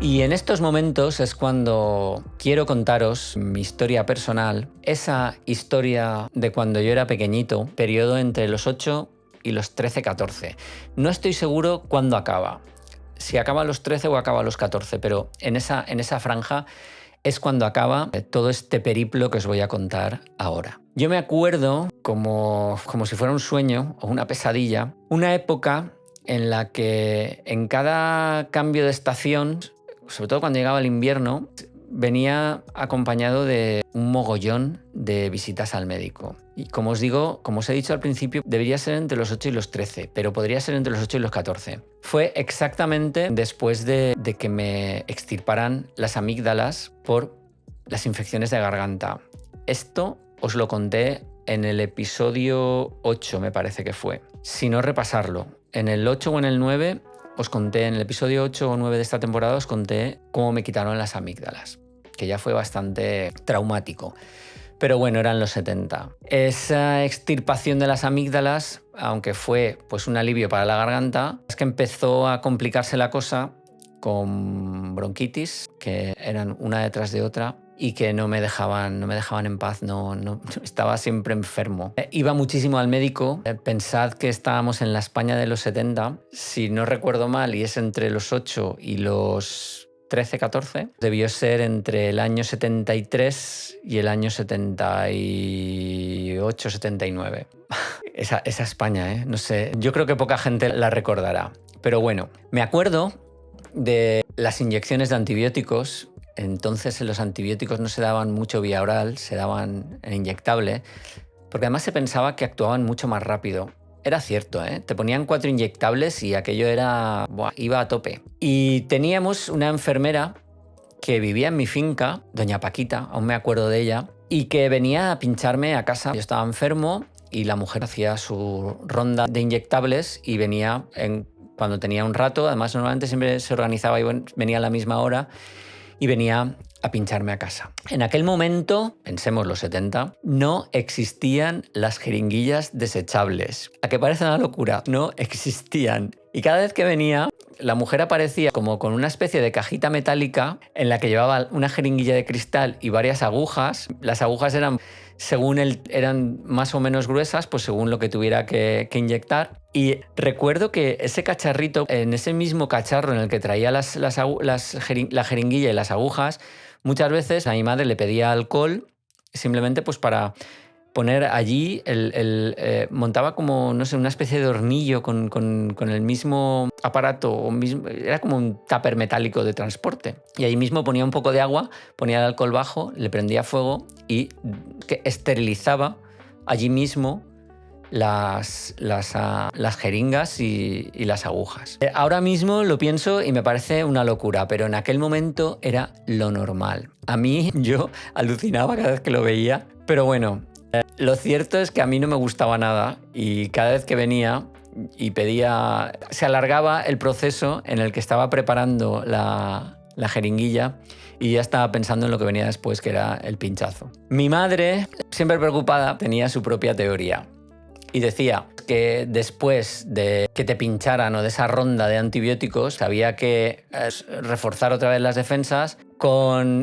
Y en estos momentos es cuando quiero contaros mi historia personal, esa historia de cuando yo era pequeñito, periodo entre los 8 y los 13-14. No estoy seguro cuándo acaba, si acaba a los 13 o acaba a los 14, pero en esa franja es cuando acaba todo este periplo que os voy a contar ahora. Yo me acuerdo, como si fuera un sueño o una pesadilla, una época en la que en cada cambio de estación, sobre todo cuando llegaba el invierno, venía acompañado de un mogollón de visitas al médico. Y como os digo, como os he dicho al principio, debería ser entre los 8 y los 13, pero podría ser entre los 8 y los 14. Fue exactamente después de que me extirparan las amígdalas por las infecciones de garganta. Esto os lo conté en el episodio 8, me parece que fue. Si no, repasarlo. En el 8 o en el 9 os conté, en el episodio 8 o 9 de esta temporada os conté cómo me quitaron las amígdalas, que ya fue bastante traumático. Pero bueno, eran los 70. Esa extirpación de las amígdalas, aunque fue pues un alivio para la garganta, es que empezó a complicarse la cosa con bronquitis, que eran una detrás de otra y que no me dejaban en paz, no estaba siempre enfermo. Iba muchísimo al médico. Pensad que estábamos en la España de los 70, si no recuerdo mal, y es entre los 8 y los 13-14, debió ser entre el año 73 y el año 78-79. Esa España, no sé, yo creo que poca gente la recordará. Pero bueno, me acuerdo de las inyecciones de antibióticos. Entonces los antibióticos no se daban mucho vía oral, se daban en inyectable, porque además se pensaba que actuaban mucho más rápido. Era cierto, te ponían 4 inyectables y aquello iba a tope. Y teníamos una enfermera que vivía en mi finca, doña Paquita, aún me acuerdo de ella, y que venía a pincharme a casa. Yo estaba enfermo y la mujer hacía su ronda de inyectables y venía cuando tenía un rato. Además, normalmente siempre se organizaba y venía a la misma hora y venía a pincharme a casa. En aquel momento, pensemos los 70, no existían las jeringuillas desechables. ¿A qué parece una locura? No existían. Y cada vez que venía, la mujer aparecía como con una especie de cajita metálica en la que llevaba una jeringuilla de cristal y varias agujas. Las agujas eran, eran más o menos gruesas, pues según lo que tuviera que inyectar. Y recuerdo que ese cacharrito, en ese mismo cacharro en el que traía la jeringuilla y las agujas, muchas veces a mi madre le pedía alcohol simplemente pues para poner allí, montaba como, no sé, una especie de hornillo con el mismo aparato, era como un tupper metálico de transporte. Y ahí mismo ponía un poco de agua, ponía el alcohol bajo, le prendía fuego y que esterilizaba allí mismo las jeringas y las agujas. Ahora mismo lo pienso y me parece una locura, pero en aquel momento era lo normal. A mí, yo alucinaba cada vez que lo veía, pero bueno, lo cierto es que a mí no me gustaba nada y cada vez que venía y pedía, se alargaba el proceso en el que estaba preparando la jeringuilla y ya estaba pensando en lo que venía después, que era el pinchazo. Mi madre, siempre preocupada, tenía su propia teoría. Y decía que después de que te pincharan o de esa ronda de antibióticos, había que reforzar otra vez las defensas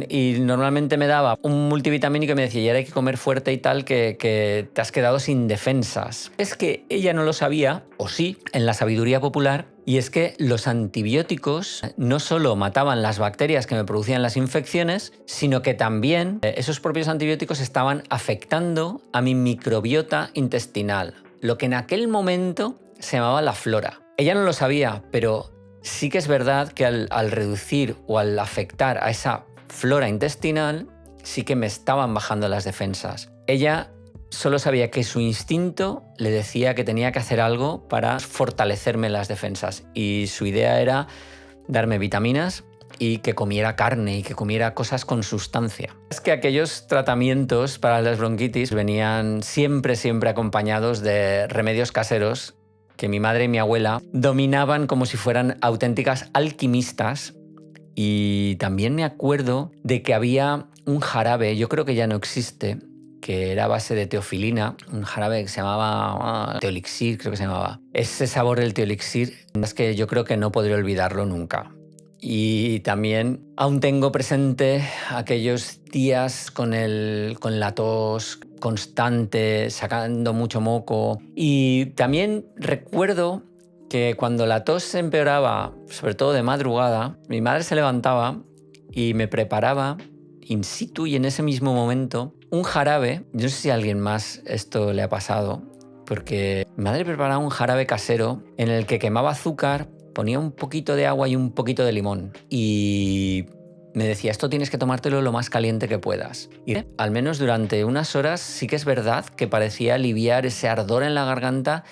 y normalmente me daba un multivitamínico y me decía, ya hay que comer fuerte y tal, que te has quedado sin defensas. Es que ella no lo sabía, o sí, en la sabiduría popular, y es que los antibióticos no solo mataban las bacterias que me producían las infecciones, sino que también esos propios antibióticos estaban afectando a mi microbiota intestinal, lo que en aquel momento se llamaba la flora. Ella no lo sabía, pero sí que es verdad que al reducir o al afectar a esa flora intestinal, sí que me estaban bajando las defensas. Ella solo sabía que su instinto le decía que tenía que hacer algo para fortalecerme las defensas y su idea era darme vitaminas y que comiera carne y que comiera cosas con sustancia. Es que aquellos tratamientos para las bronquitis venían siempre acompañados de remedios caseros que mi madre y mi abuela dominaban como si fueran auténticas alquimistas. Y también me acuerdo de que había un jarabe, yo creo que ya no existe, que era a base de teofilina, un jarabe que se llamaba Teolixir, creo que se llamaba. Ese sabor del Teolixir es que yo creo que no podré olvidarlo nunca. Y también aún tengo presente aquellos días con la tos constante, sacando mucho moco. Y también recuerdo que cuando la tos se empeoraba, sobre todo de madrugada, mi madre se levantaba y me preparaba in situ y en ese mismo momento un jarabe. Yo no sé si a alguien más esto le ha pasado, porque mi madre preparaba un jarabe casero en el que quemaba azúcar, ponía un poquito de agua y un poquito de limón y me decía, esto tienes que tomártelo lo más caliente que puedas. Y al menos durante unas horas sí que es verdad que parecía aliviar ese ardor en la garganta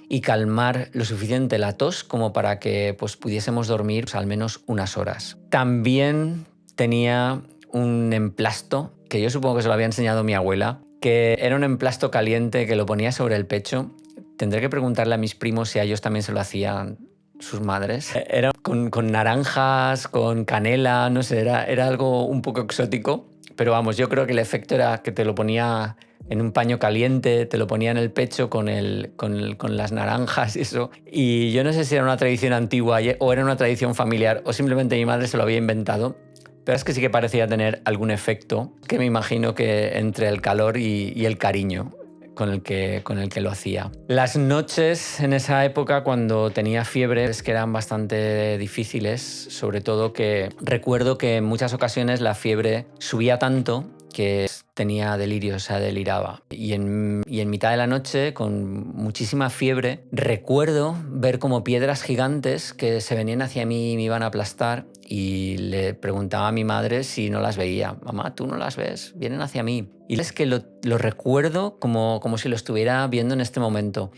y calmar lo suficiente la tos como para que pues, pudiésemos dormir al menos unas horas. También tenía un emplasto, que yo supongo que se lo había enseñado mi abuela, que era un emplasto caliente que lo ponía sobre el pecho. Tendré que preguntarle a mis primos si a ellos también se lo hacían sus madres. Era con naranjas, con canela, no sé, era algo un poco exótico. Pero vamos, yo creo que el efecto era que te lo ponía en un paño caliente, te lo ponía en el pecho con las naranjas y eso. Y yo no sé si era una tradición antigua o era una tradición familiar o simplemente mi madre se lo había inventado. Pero es que sí que parecía tener algún efecto que me imagino que entre el calor y el cariño con el que lo hacía. Las noches en esa época cuando tenía fiebre es que eran bastante difíciles, sobre todo que recuerdo que en muchas ocasiones la fiebre subía tanto que tenía delirios, o sea, deliraba. Y en mitad de la noche, con muchísima fiebre, recuerdo ver como piedras gigantes que se venían hacia mí y me iban a aplastar y le preguntaba a mi madre si no las veía. Mamá, ¿tú no las ves? Vienen hacia mí. Y es que lo recuerdo como si lo estuviera viendo en este momento.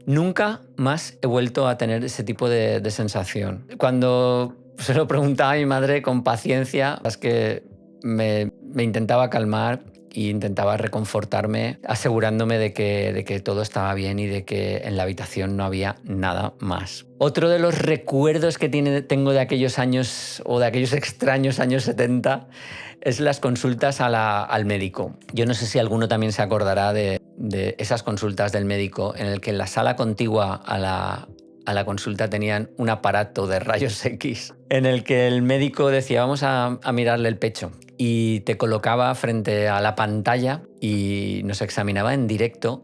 Nunca más he vuelto a tener ese tipo de sensación. Cuando se lo preguntaba a mi madre con paciencia, es que me intentaba calmar e intentaba reconfortarme, asegurándome de que todo estaba bien y de que en la habitación no había nada más. Otro de los recuerdos que tengo de aquellos años o de aquellos extraños años 70 es las consultas al médico. Yo no sé si alguno también se acordará de esas consultas del médico en el que en la sala contigua a la consulta tenían un aparato de rayos X en el que el médico decía vamos a mirarle el pecho y te colocaba frente a la pantalla y nos examinaba en directo.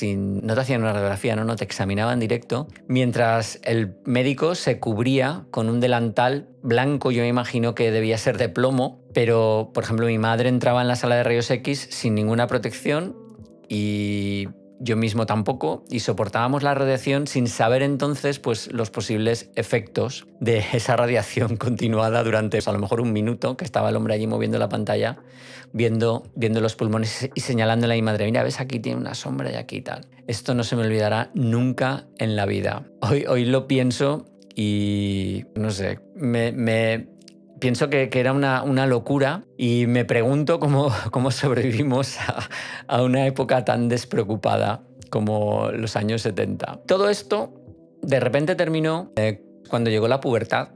No te hacían una radiografía, no te examinaba en directo, mientras el médico se cubría con un delantal blanco, yo me imagino que debía ser de plomo, pero por ejemplo mi madre entraba en la sala de rayos X sin ninguna protección y yo mismo tampoco, y soportábamos la radiación sin saber entonces pues, los posibles efectos de esa radiación continuada durante a lo mejor un minuto, que estaba el hombre allí moviendo la pantalla, viendo los pulmones y señalándole a mi madre, mira, ves, aquí tiene una sombra y aquí tal. Esto no se me olvidará nunca en la vida. Hoy lo pienso y no sé, pienso que era una locura y me pregunto cómo sobrevivimos a una época tan despreocupada como los años 70. Todo esto de repente terminó cuando llegó la pubertad,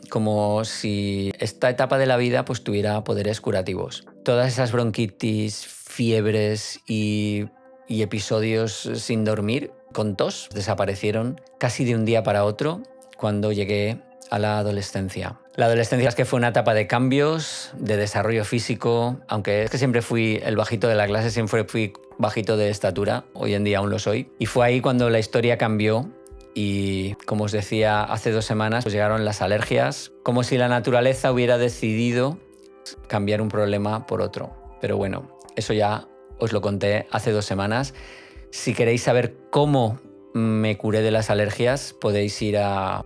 como si esta etapa de la vida pues, tuviera poderes curativos. Todas esas bronquitis, fiebres y episodios sin dormir con tos desaparecieron casi de un día para otro cuando llegué a la adolescencia. La adolescencia es que fue una etapa de cambios, de desarrollo físico, aunque es que siempre fui el bajito de la clase, siempre fui bajito de estatura, hoy en día aún lo soy. Y fue ahí cuando la historia cambió y, como os decía, hace 2 semanas pues llegaron las alergias, como si la naturaleza hubiera decidido cambiar un problema por otro. Pero bueno, eso ya os lo conté hace 2 semanas. Si queréis saber cómo me curé de las alergias, podéis ir al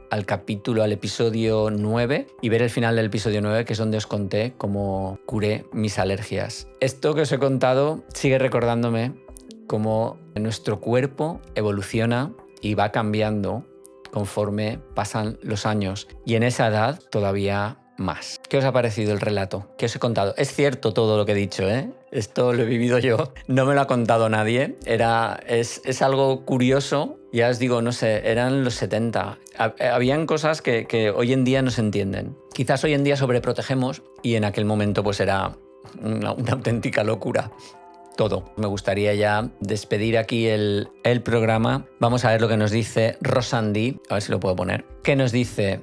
episodio 9 y ver el final del episodio 9, que es donde os conté cómo curé mis alergias. Esto que os he contado sigue recordándome cómo nuestro cuerpo evoluciona y va cambiando conforme pasan los años. Y en esa edad todavía más. ¿Qué os ha parecido el relato? ¿Qué os he contado? Es cierto todo lo que he dicho, ¿eh? Esto lo he vivido yo, no me lo ha contado nadie. Es algo curioso, ya os digo, no sé, eran los 70. Habían cosas que hoy en día no se entienden. Quizás hoy en día sobreprotegemos y en aquel momento pues era una auténtica locura. Todo. Me gustaría ya despedir aquí el programa. Vamos a ver lo que nos dice Rosandi, a ver si lo puedo poner. ¿Qué nos dice?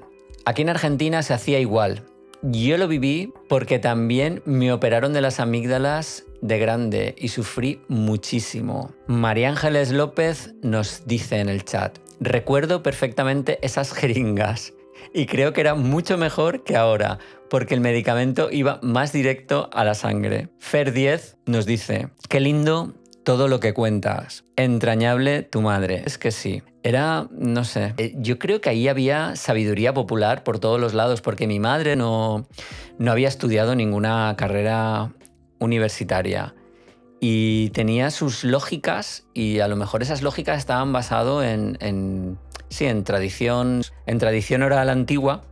Aquí en Argentina se hacía igual. Yo lo viví porque también me operaron de las amígdalas de grande y sufrí muchísimo. María Ángeles López nos dice en el chat: recuerdo perfectamente esas jeringas y creo que era mucho mejor que ahora, porque el medicamento iba más directo a la sangre. Fer 10 nos dice: qué lindo todo lo que cuentas. Entrañable tu madre. Es que sí. Era, no sé, yo creo que ahí había sabiduría popular por todos los lados, porque mi madre no había estudiado ninguna carrera universitaria y tenía sus lógicas, y a lo mejor esas lógicas estaban basadas en tradición oral antigua,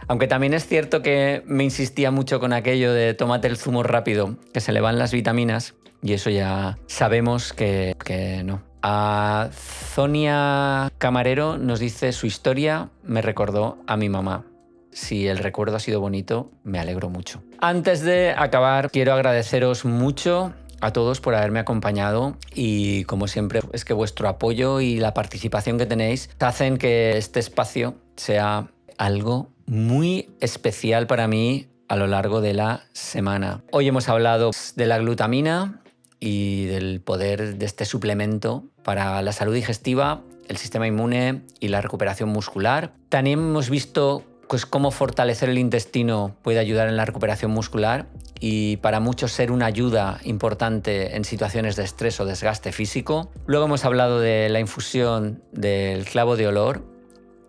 aunque también es cierto que me insistía mucho con aquello de tómate el zumo rápido, que se le van las vitaminas, y eso ya sabemos que no. A Zonia Camarero nos dice: su historia me recordó a mi mamá. Si el recuerdo ha sido bonito, me alegro mucho. Antes de acabar, quiero agradeceros mucho a todos por haberme acompañado, y como siempre es que vuestro apoyo y la participación que tenéis hacen que este espacio sea algo muy especial para mí a lo largo de la semana. Hoy hemos hablado de la glutamina y del poder de este suplemento para la salud digestiva, el sistema inmune y la recuperación muscular. También hemos visto pues, cómo fortalecer el intestino puede ayudar en la recuperación muscular y para muchos ser una ayuda importante en situaciones de estrés o desgaste físico. Luego hemos hablado de la infusión del clavo de olor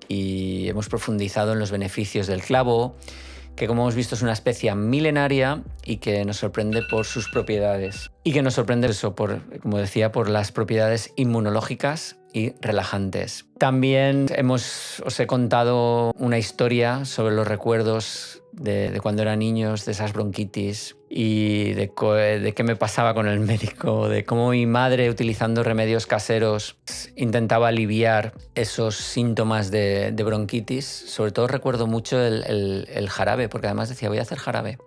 y hemos profundizado en los beneficios del clavo, que como hemos visto es una especie milenaria y que nos sorprende por sus propiedades. Y que nos sorprende eso, como decía, por las propiedades inmunológicas y relajantes. También os he contado una historia sobre los recuerdos de cuando eran niños, de esas bronquitis y de qué me pasaba con el médico, de cómo mi madre, utilizando remedios caseros, intentaba aliviar esos síntomas de bronquitis. Sobre todo recuerdo mucho el jarabe, porque además decía: voy a hacer jarabe.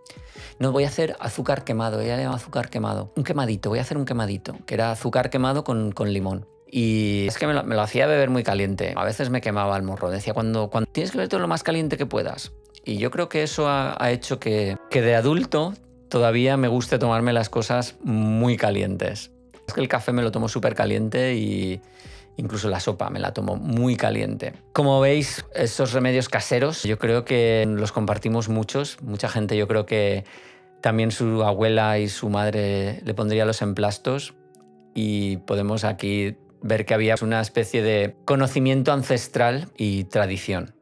No, voy a hacer azúcar quemado, ella le llama azúcar quemado. Un quemadito, voy a hacer un quemadito, que era azúcar quemado con limón. Y es que me lo hacía beber muy caliente. A veces me quemaba el morro. Decía, cuando tienes que beber todo lo más caliente que puedas. Y yo creo que eso ha hecho que de adulto todavía me guste tomarme las cosas muy calientes. Es que el café me lo tomo súper caliente y incluso la sopa me la tomo muy caliente. Como veis, esos remedios caseros yo creo que los compartimos muchos. Mucha gente, yo creo que también su abuela y su madre le pondría los emplastos, y podemos aquí ver que había una especie de conocimiento ancestral y tradición.